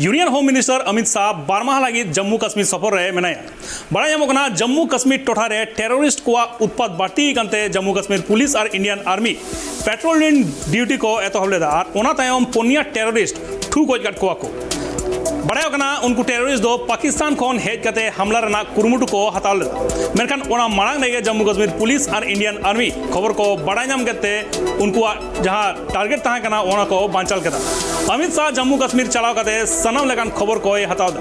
Union home minister Amit Shah बारमाह लगी जम्मू कश्मीर सफर रहे मेनाया बड़ा मोकना जम्मू कश्मीर टोठारे टेरोरिस्ट को उत्पाद बाड़ती कानते जम्मू कश्मीर पुलिस और इंडियन आर्मी पेट्रोलिंग ड्यूटी को एतहब लेदा और ओना तायम पुनिया टेरोरिस्ट ठू गोज गट को बड़ा उनको टेरोरिस्ट दो पाकिस्तान खन हेज करते हमला रना कुरुमुटु को हताव लेदा मेनखान ओना मांग नहीं जम्मू कश्मीर पुलिस और इंडियन आर्मी खबर को बड़ा नाम करते उनको जहाँ टारगेट तहाँ कना ओना को बांचल केदा अमित शाह जम्मू कश्मीर चलाव करते सनम लेकान खबर को हताव दा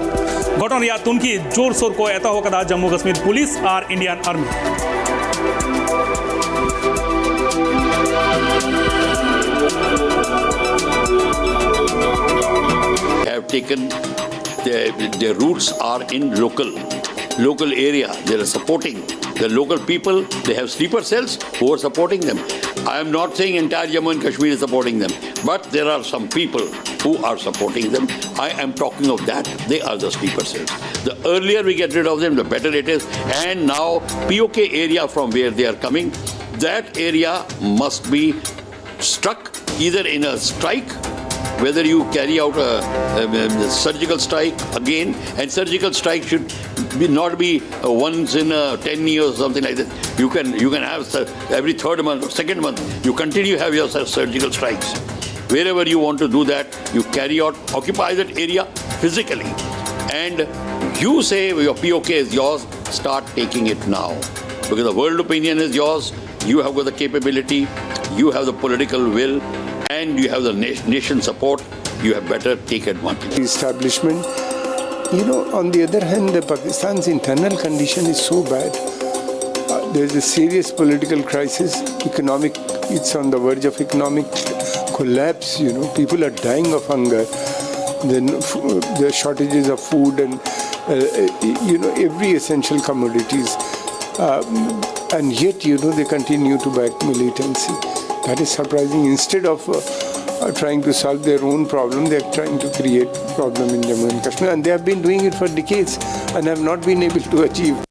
घटन या तुनकी जोर शोर को एतहब कदा जम्मू कश्मीर पुलिस और Indian army have taken their roots are in local area. They are supporting the local people. They have sleeper cells who are supporting them. I am not saying entire Jammu and Kashmir is supporting them, but there are some people who are supporting them. I am talking of that. They are the sleeper cells. The earlier we get rid of them, the better it is. And now POK area from where they are coming, that area must be struck either in a strike, whether you carry out a surgical strike again, and surgical strike should not be once in 10 years or something like that. You can have every third month or second month, you continue have your surgical strikes. Wherever you want to do that, you carry out, occupy that area physically. And you say your POK is yours, start taking it now. Because the world opinion is yours, you have got the capability, you have the political will, and you have the nation support, you have better take advantage. Establishment, on the other hand, Pakistan's internal condition is so bad. There's a serious political crisis, it's on the verge of economic collapse, people are dying of hunger. Then there are shortages of food and, every essential commodities. And yet, they continue to back militancy. That is surprising. Instead of trying to solve their own problem, they are trying to create problem in Jammu and Kashmir. And they have been doing it for decades and have not been able to achieve.